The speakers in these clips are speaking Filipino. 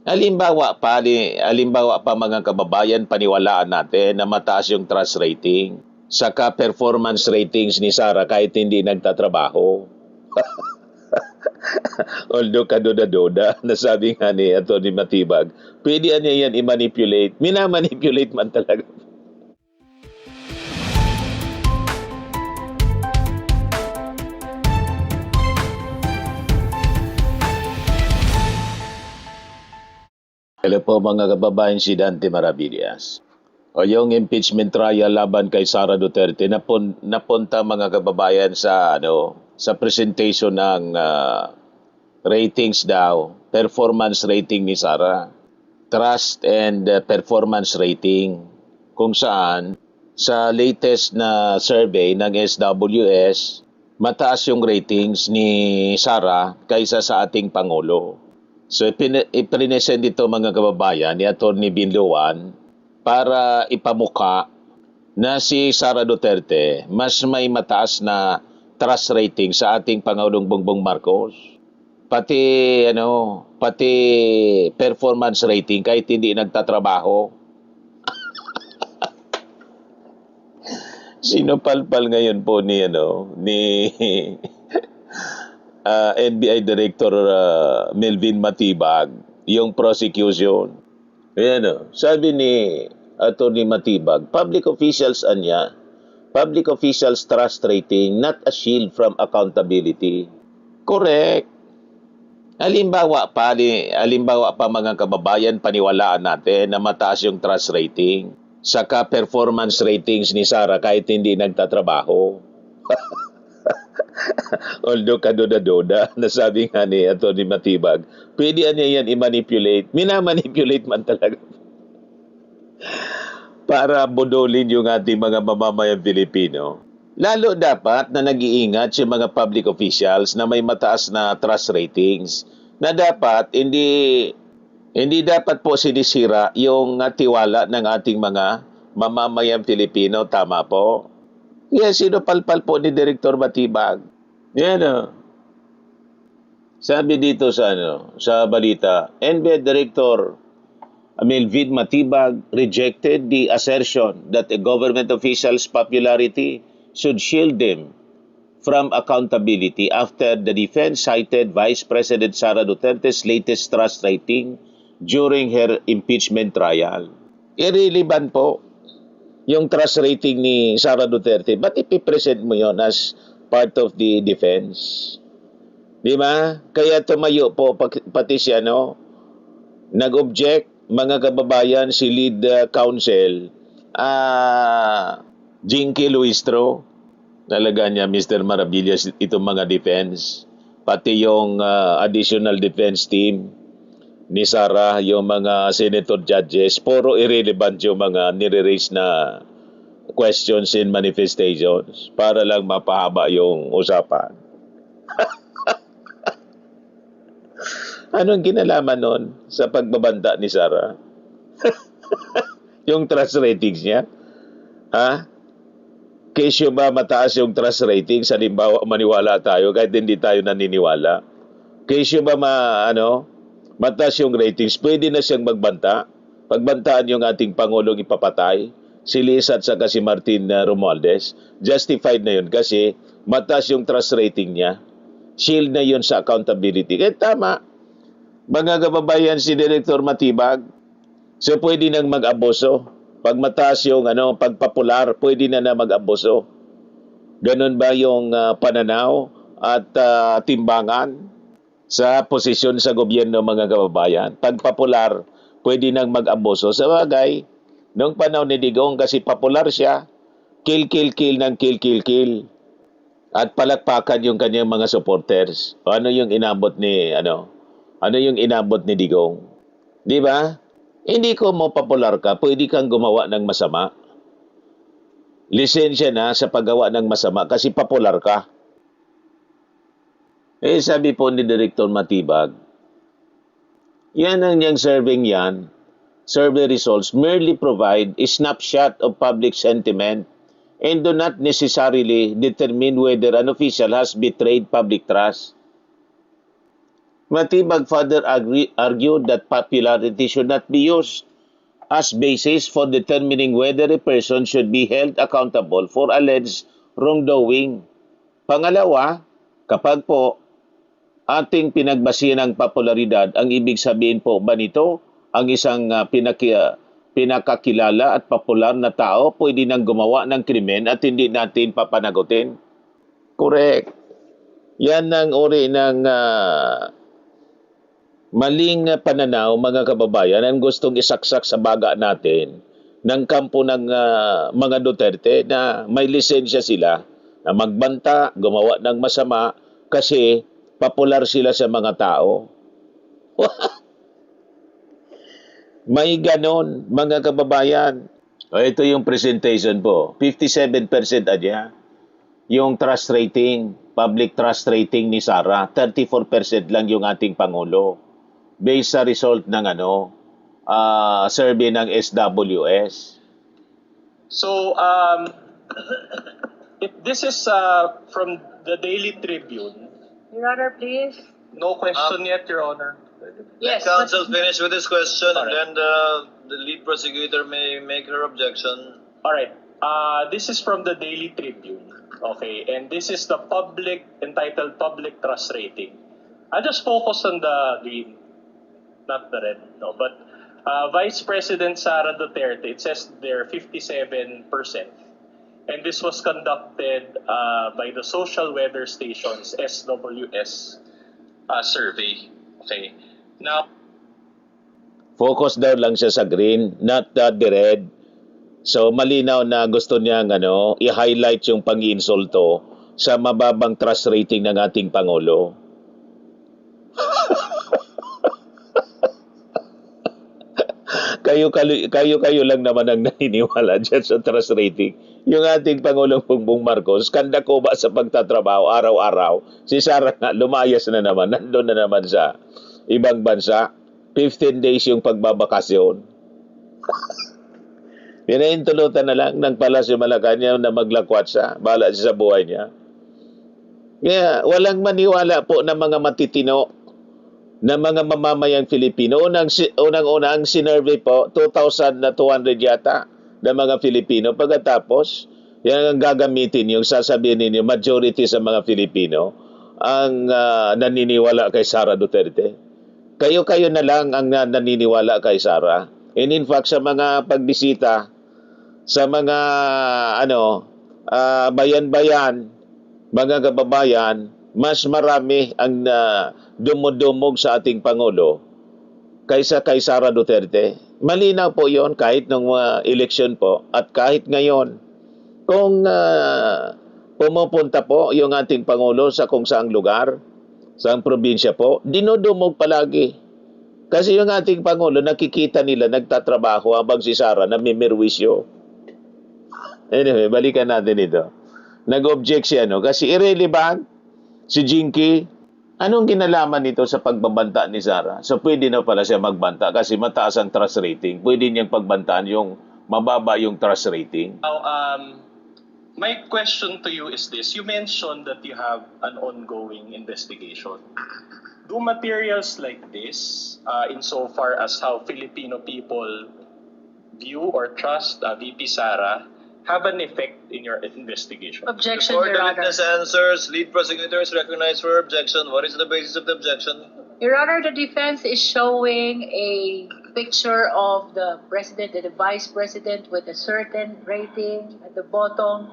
Halimbawa pa mga kababayan, paniwalaan natin na mataas yung trust rating saka performance ratings ni Sara kahit hindi nagtatrabaho. Although kaduda-duda, nasabi nga ni Atty. Matibag, pwede niya yan i-manipulate. Minamanipulate man talaga. Hello po mga kababayan, si Dante Maravillas. O yung impeachment trial laban kay Sara Duterte napunta mga kababayan sa sa presentation ng ratings daw, performance rating ni Sara. Trust and performance rating kung saan sa latest na survey ng SWS, mataas yung ratings ni Sara kaysa sa ating Pangulo. So ipinesend dito mga kababayan ni Atty. Binluan para ipamuka na si Sara Duterte mas may mataas na trust rating sa ating Pangulong Bongbong Marcos. Pati performance rating kahit hindi nagtatrabaho. Sinupalpal ngayon po ni NBI Director Melvin Matibag yung prosecution. Ayan sabi ni Atty. Matibag, public officials trust rating not a shield from accountability. Correct. Halimbawa pa mga kababayan, paniwalaan natin na mataas yung trust rating saka performance ratings ni Sara kahit hindi nagtatrabaho. Although kaduda-duda, nasabi nga ni Atty. Matibag, pwede niya yan i-manipulate. Minamanipulate man talaga. Para budolin yung ating mga mamamayang Pilipino. Lalo dapat na nag-iingat yung mga public officials na may mataas na trust ratings na dapat hindi dapat po sinisira yung tiwala ng ating mga mamamayang Pilipino. Tama po? Yes, palpal po ni Director Matibag. Yan Sabi dito sa balita, NBI Director Melvin Matibag rejected the assertion that a government official's popularity should shield them from accountability after the defense cited Vice President Sara Duterte's latest trust rating during her impeachment trial. Irrelevant po yung trust rating ni Sara Duterte. Ba't ipipresent mo yon as part of the defense? Di ba? Kaya tumayo po pati si nag-object mga kababayan si lead counsel Jinky Luistro, nalaga niya Mr. Maravillas itong mga defense, pati yung additional defense team ni Sara, yung mga senator judges, puro irrelevant yung mga nire-raise na questions and manifestations para lang mapahaba yung usapan. Anong kinalaman nun sa pagbabanta ni Sara? Yung trust ratings niya? Kesyo ba mataas yung trust rating? Halimbawa, maniwala tayo kahit hindi tayo naniniwala. Kesyo ba mataas yung ratings? Pwede na siyang magbanta. Pagbantaan yung ating Pangulong ipapatay, si Liz at saka si Martin Romualdez. Justified na yun kasi mataas yung trust rating niya. Shield na yun sa accountability. Kaya tama. Mga kababayan, si Director Matibag, so pwede nang mag-abuso. Pag mataas yung pagpopular, pwede na mag-abuso. Ganun ba yung pananaw at timbangan sa posisyon sa gobyerno, mga kababayan? Pag popular, pwede nang mag-abuso. Sa bagay, noong panahon ni Digong, kasi popular siya, kill ng kill. At palakpakan yung kanyang mga supporters. Ano yung inabot ni Digong? Di ba? Hindi ko mo popular ka, pwede kang gumawa ng masama. Lisensya na sa paggawa ng masama kasi popular ka. Sabi po ni Director Matibag, yan ang niyang survey results merely provide a snapshot of public sentiment and do not necessarily determine whether an official has betrayed public trust. Matibag further argued that popularity should not be used as basis for determining whether a person should be held accountable for alleged wrongdoing. Pangalawa, kapag po ating pinagbasihan ng popularidad, ang ibig sabihin po ba nito, ang isang pinakakilala at popular na tao pwede nang gumawa ng krimen at hindi natin papanagutin? Correct. Yan ang uri ng maling pananaw, mga kababayan, ang gustong isaksak sa baga natin ng kampo ng mga Duterte na may lisensya sila na magbanta, gumawa ng masama kasi popular sila sa mga tao. May ganon, mga kababayan. Ito yung presentation po. 57% adya. Yung trust rating, public trust rating ni Sara, 34% lang yung ating Pangulo. Based sa result ng survey ng SWS. So, this is from the Daily Tribune. Your Honor, please. No question yet, Your Honor. Yes. Let counsel finish with this question, Alright. and then the lead prosecutor may make her objection. All right. This is from the Daily Tribune. Okay, and this is the entitled Public Trust Rating. I just focus on the green, not the red. No, but Vice President Sara Duterte, it says they're 57%. And this was conducted by the social weather station's SWS survey. Okay. Now, Focus daw lang siya sa green, not the red. So malinaw na gusto niya i-highlight yung pang-insulto sa mababang trust rating ng ating Pangulo. kayo lang naman ang naniniwala dyan sa trust rating. Yung ating Pangulong Bongbong Marcos, kanda ko ba sa pagtatrabaho araw-araw? Si Sara nga, lumayas na naman, nandun na naman sa ibang bansa. 15 days yung pagbabakasyon. Pinaintulutan na lang ng Palasyo Malacanang na maglakwat siya. Bahala siya sa buhay niya. Kaya walang maniwala po ng mga matitino na mga mamamayang Filipino. Unang-una ang sinurvey po, 2,200 yata na mga Filipino. Pagkatapos, yan ang gagamitin yung sasabihin ninyo, majority sa mga Filipino ang naniniwala kay Sara Duterte. Kayo-kayo na lang ang naniniwala kay Sara. And in fact, sa mga pagbisita, sa mga bayan-bayan, mga kababayan, mas marami ang dumudumog sa ating Pangulo kaysa kay Sara Duterte. Malinaw po yon kahit nung eleksyon po at kahit ngayon. Kung pumupunta po yung ating Pangulo sa kung saang lugar, sa probinsya po, dinudumog palagi. Kasi yung ating Pangulo, nakikita nila, nagtatrabaho habang si Sara namimirwisyo. Anyway, balikan natin ito. Nag-object siya, kasi irrelevant si Jinky. Anong kinalaman nito sa pagbabanta ni Sara? So, pwede na pala siya magbanta kasi mataas ang trust rating. Pwede niyang pagbantaan yung mababa yung trust rating. now, my question to you is this. You mentioned that you have an ongoing investigation. Do materials like this, insofar as how Filipino people view or trust VP Sara, have an effect in your investigation? Objection, Before Your the Honor. witness answers, lead prosecutor is recognized for objection. What is the basis of the objection? Your Honor, the defense is showing a picture of the president and the vice president with a certain rating at the bottom.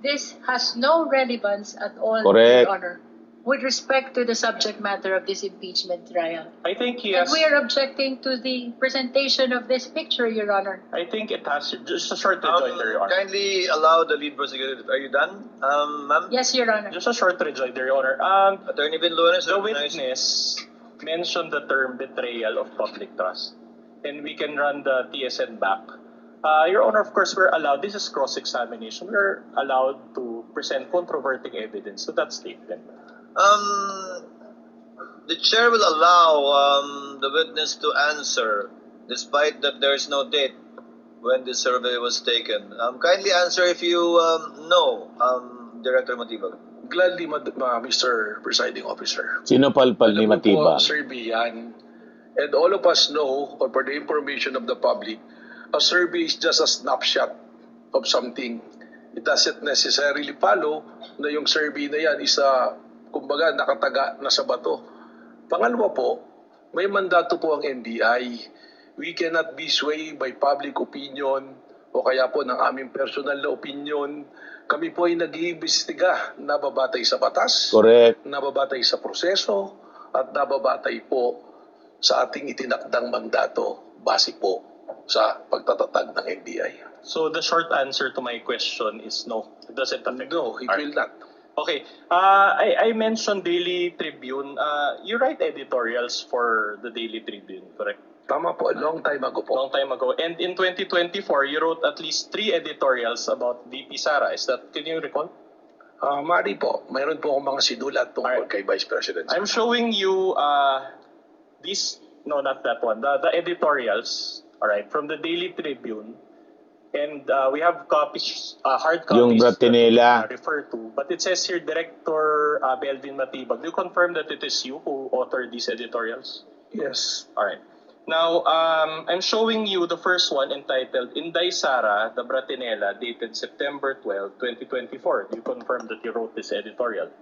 This has no relevance at all, Correct. Your Honor, with respect to the subject matter of this impeachment trial. I think he And has. we are objecting to the presentation of this picture, Your Honor. I think it has just a short rejoinder, Your Honor. Kindly allow the lead prosecutor. Are you done, ma'am? Yes, Your Honor. Just a short rejoinder, Your Honor. Attorney Binluan is The recognized. witness mentioned the term betrayal of public trust, and we can run the TSN back. Your Honor, of course, we're allowed. This is cross-examination. We're allowed to present controverting evidence to that statement. The chair will allow the witness to answer, despite that there is no date when the survey was taken. Kindly answer if you know, Director Matibag. Gladly, Mr. Presiding Officer. Sino palpal ni Alam niyo po, Matibag? survey yan. And all of us know, or for the information of the public, a survey is just a snapshot of something. It doesn't necessarily follow na yung survey na yan is kumbaga nakataga na sa bato. Pangalawa po, may mandato po ang NBI. We cannot be swayed by public opinion o kaya po ng aming personal na opinion. Kami po ay nag-iimbestiga, nababatay sa batas, Correct. nababatay sa proseso, at nababatay po sa ating itinakdang mandato base po sa pagtatatag ng NBI. So the short answer to my question is no. It doesn't affect. No, it will not. Okay. I mentioned Daily Tribune. You write editorials for the Daily Tribune, correct? Tama po, a long time ago po. Long time ago. And in 2024, you wrote at least 3 editorials about VP Sara. Can you recall? Mari po, mayroon po akong mga sinulat tungkol kay Vice President. I'm showing you not that one, the editorials, all right, from the Daily Tribune. And we have copies, hard copies Yung Bratinela. that refer to. But it says here, Director Belvin Matibag. Do you confirm that it is you who authored these editorials? Yes. All right. Now, I'm showing you the first one entitled Inday Sara, the Bratinela, dated September 12, 2024. Do you confirm that you wrote this editorial?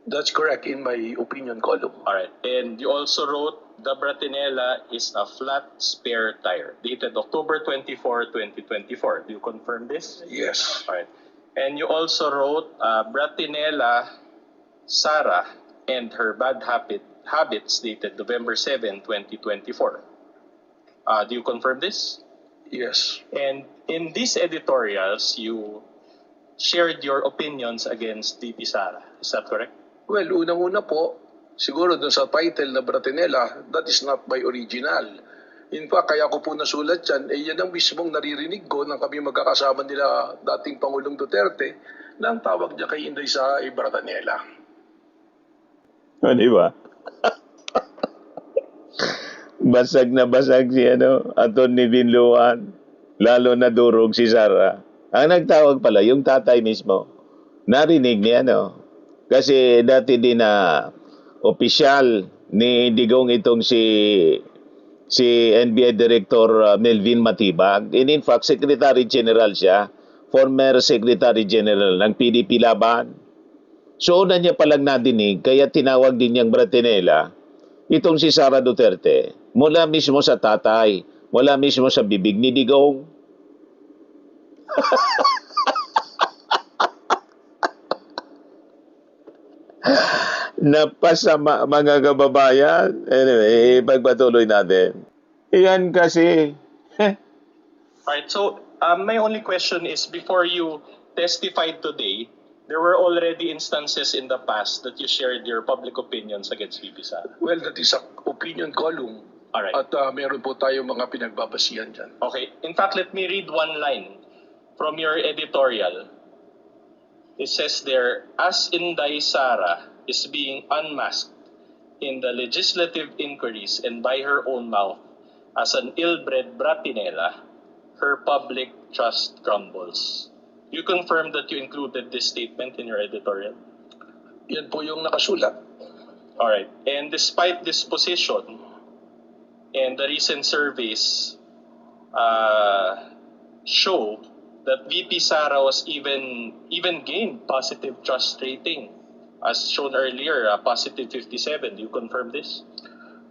That's correct in my opinion column. All right. And you also wrote the Bratinela is a flat spare tire, dated October 24, 2024. Do you confirm this? Yes. All right. And you also wrote Bratinela Sara and her bad habits, dated November 7, 2024. Do you confirm this? Yes. And in these editorials, you shared your opinions against VP Sara. Is that correct? Well, unang-una po, siguro dun sa title na Bratinela, that is not my original. In fact, kaya ko po nasulat yan, yan ang mismong naririnig ko nang kami magkakasama nila dating Pangulong Duterte na ang tawag niya kay Inday Sara ay Bratinela. Di ba? Basag na basag si Atty. Binluan. Lalo na durog si Sara. Ang nagtawag pala, yung tatay mismo. Narinig niya, Kasi dati din na opisyal ni Digong itong si NBI Director Melvin Matibag. And in fact, Secretary General siya. Former Secretary General ng PDP Laban. So, una niya palang nadinig, kaya tinawag din niyang Bratinela itong si Sara Duterte. Mula mismo sa tatay, mula mismo sa bibig ni Digong. Napasama mga kababayan. Anyway, pagpatuloy natin. Yan kasi. Alright, so my only question is, before you testified today, there were already instances in the past that you shared your public opinions against VP Sara. Well, that is a opinion column. Alright. At meron po tayong mga pinagbabasihan dyan. Okay. In fact, let me read one line from your editorial. It says there, as Inday Sara is being unmasked in the legislative inquiries and by her own mouth as an ill-bred Bratinela, her public trust crumbles. You confirm that you included this statement in your editorial? Yan po yung nakasulat. Alright. And despite this position, and the recent surveys show that VP Sara was even gained positive trust rating, as shown earlier, positive 57. Do you confirm this?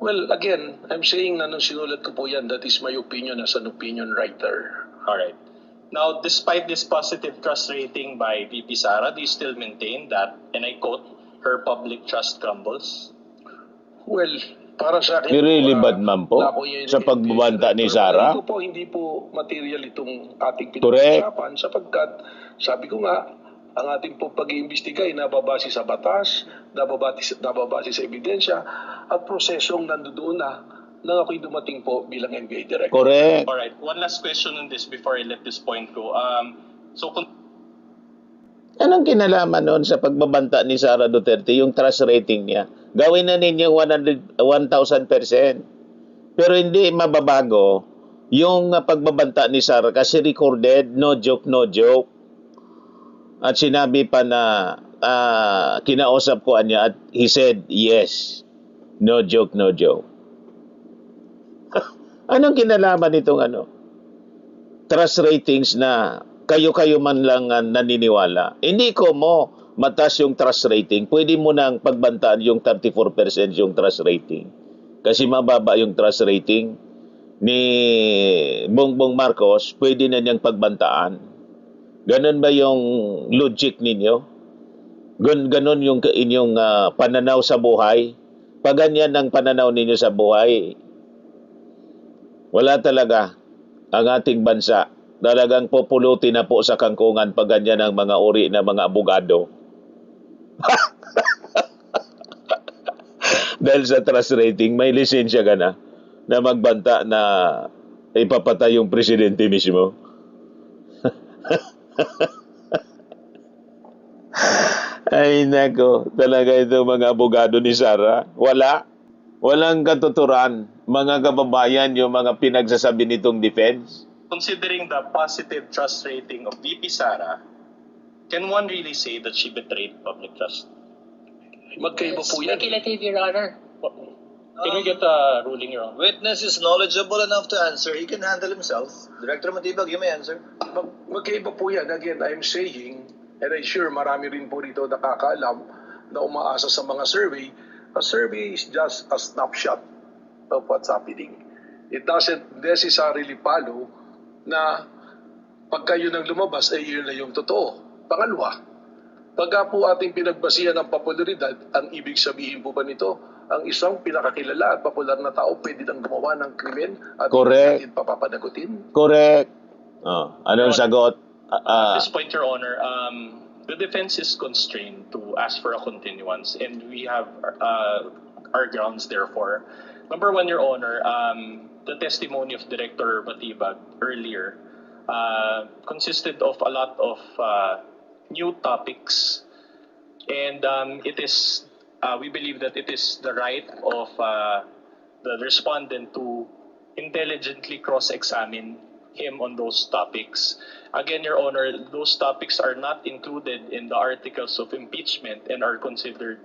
Well, again, I'm saying na nung sinulat ko po yan, that is my opinion as an opinion writer. Alright. Now, despite this positive trust rating by VP Sara, do you still maintain that, and I quote, her public trust crumbles? Well, para sa akin, Nililibad man po sa pagbabanta ni Sara. Hindi po material itong ating Correct. pinag-usapan sapagkat sabi ko nga, ang ating po pag-iimbestiga ay nababase sa batas, nababase sa ebidensya at prosesong nandoon na nang ako'y dumating po bilang NBI Director. Correct. Alright, one last question on this before I let this point go. Anong kinalaman noon sa pagbabanta ni Sara Duterte, yung trust rating niya? Gawin na ninyong 1,000%. Pero hindi mababago yung pagbabanta ni Sara kasi recorded, no joke, no joke. At sinabi pa na kinausap ko niya at he said yes. No joke, no joke. Anong kinalaman nitong trust ratings na kayo-kayo man lang naniniwala? Hindi ko mo mataas yung trust rating. Pwede mo nang pagbantaan yung 34% yung trust rating. Kasi mababa yung trust rating ni Bongbong Marcos, pwede na niyang pagbantaan. Ganon ba yung logic ninyo? Ganon yung inyong pananaw sa buhay? Pag ganyan ang pananaw ninyo sa buhay, wala talaga ang ating bansa. Talagang populutin na po sa kangkungan pag ganyan ang mga uri na mga abogado. Dahil sa trust rating, may lisensya ka na magbanta na ipapatay yung presidente mismo. Ay nako, talaga itong mga abogado ni Sara. Walang katuturan, mga kababayan, yung mga pinagsasabi nitong defense. Considering the positive trust rating of VP Sara, can one really say that she betrayed public trust? Magkaiba po yan. Speculative, Your Honor. Can we get a ruling, Your Honor? Witness is knowledgeable enough to answer. He can handle himself. Director Matibag, you may answer. Magkaiba po yan. Again, I'm saying, and I'm sure marami rin po rito nakakaalam na umaasa sa mga survey. A survey is just a snapshot of what's happening. It doesn't necessarily follow na pagka yun ang lumabas, ay yun na yung totoo. Pangalawa, pagka po ating pinagbasihan ng popularidad, ang ibig sabihin po ba nito, ang isang pinakakilala at popular na tao pwede nang gumawa ng krimen at Correct. hindi natin papapanagutin? Correct. Anong sagot? At this point, Your Honor, the defense is constrained to ask for a continuance, and we have our grounds, therefore. Number one, Your Honor, the testimony of Director Matibag earlier consisted of a lot of new topics, and it is we believe that it is the right of the respondent to intelligently cross-examine him on those topics. Again, Your Honor, those topics are not included in the articles of impeachment and are considered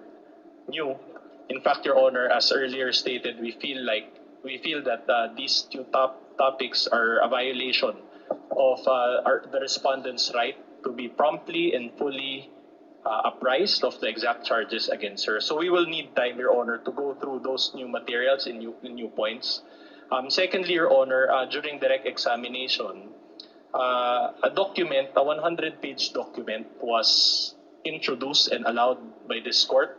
new. In fact, Your Honor, as earlier stated, we feel that these two topics are a violation of the respondent's right to be promptly and fully apprised of the exact charges against her. So we will need time, Your Honor, to go through those new materials and new points. Secondly, Your Honor, during direct examination, a 100-page document was introduced and allowed by this court.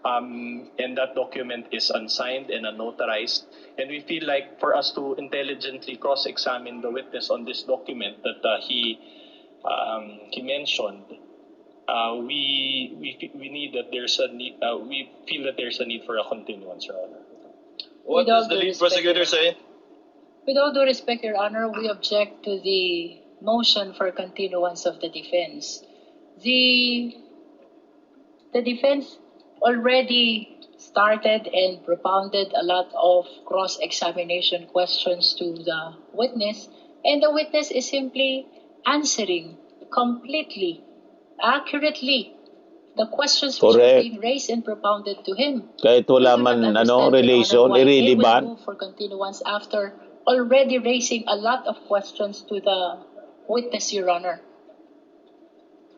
And that document is unsigned and unnotarized. And we feel like for us to intelligently cross-examine the witness on this document that he mentioned, we need that there's a need. We feel that there's a need for a continuance, Your Honor. What does the lead prosecutor say? With all due respect, Your Honor, we object to the motion for continuance of the defense. The defense already started and propounded a lot of cross-examination questions to the witness, and the witness is simply answering completely, accurately, the questions which are being raised and propounded to him. Kahit wala man relation, irrelevant. They will move for continuance after already raising a lot of questions to the witness, Your Honor.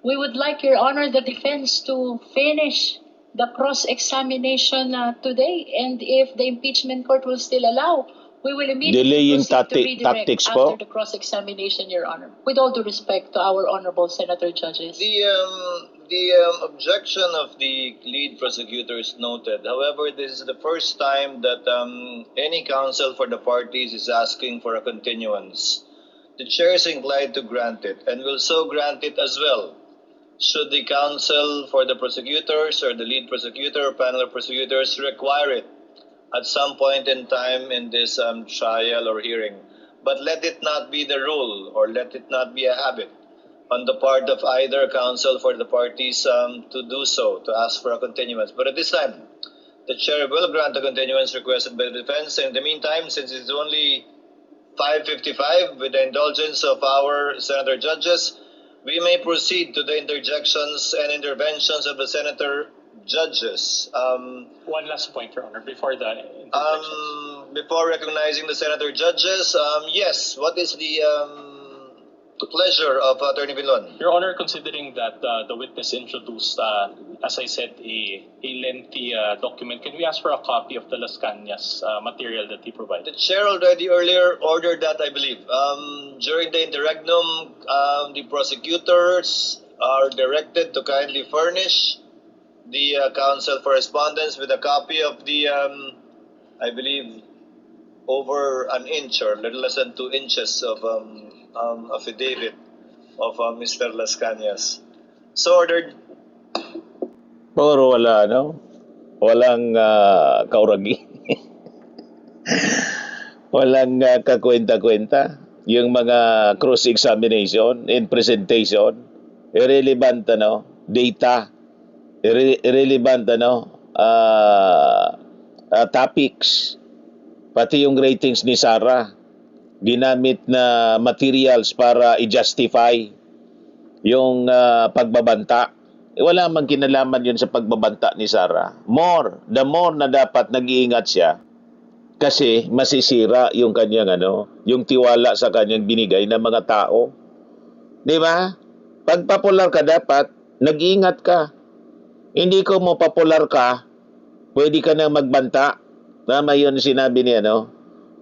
We would like, Your Honor, the defense to finish the cross-examination today, and if the impeachment court will still allow, we will immediately delaying proceed to redirect tactics after po. the cross-examination, Your Honor. With all due respect to our honorable senator judges. The objection of the lead prosecutor is noted. However, this is the first time that any counsel for the parties is asking for a continuance. The chair is inclined to grant it and will so grant it as well. Should the counsel for the prosecutors or the lead prosecutor or panel of prosecutors require it at some point in time in this trial or hearing. But let it not be the rule or let it not be a habit on the part of either counsel for the parties to do so, to ask for a continuance. But at this time, the chair will grant a continuance requested by the defense. In the meantime, since it's only 5:55, with the indulgence of our senator judges, we may proceed to the interjections and interventions of the senator judges. One last point, Your Honor, before the interjections. Before recognizing the senator judges, yes, what is the pleasure of Attorney Vilon? Your Honor, considering that the witness introduced, as I said, a lengthy document, can we ask for a copy of the Las Cañas material that he The provided? chair already earlier ordered that, I believe. During the interregnum, the prosecutors are directed to kindly furnish the counsel for respondents with a copy of the, I believe, over an inch or little less than 2 inches of affidavit of Mr. Las Cañas. So ordered. Puro wala, no? Walang kauragi. Walang kakwenta-kwenta. Yung mga cross-examination and presentation, irrelevant, data, irrelevant, topics, pati yung ratings ni Sara, ginamit na materials para i-justify yung pagbabanta. Wala mang kinalaman yun sa pagbabanta ni Sara. The more na dapat nag-iingat siya kasi masisira yung kanyang yung tiwala sa kanyang binigay ng mga tao. Di ba? Pag popular ka dapat, nag-iingat ka. Hindi ko mo popular ka, pwede ka na magbanta. Tama yun sinabi ni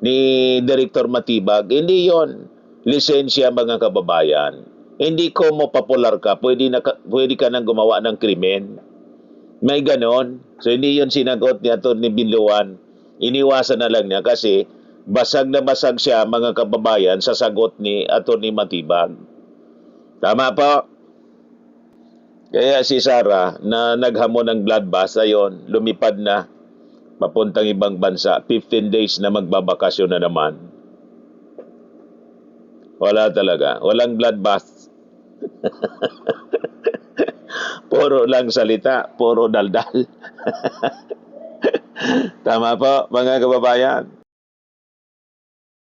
ni Director Matibag. Hindi yon lisensya, mga kababayan. Hindi ko mo popular ka, pwede ka nang gumawa ng krimen. May ganon. So hindi yon sinagot ni Atty. Binloan. Iniwasan na lang niya kasi basag na basag siya, mga kababayan, sa sagot ni Atty. Matibag. Tama po. Kaya si Sara na naghamon ng bloodbath, ayon, lumipad na papuntang ibang bansa. 15 days na magbabakasyon na naman. Wala talaga. Walang bloodbath. Puro lang salita. Puro daldal. Tama po, mga kababayan.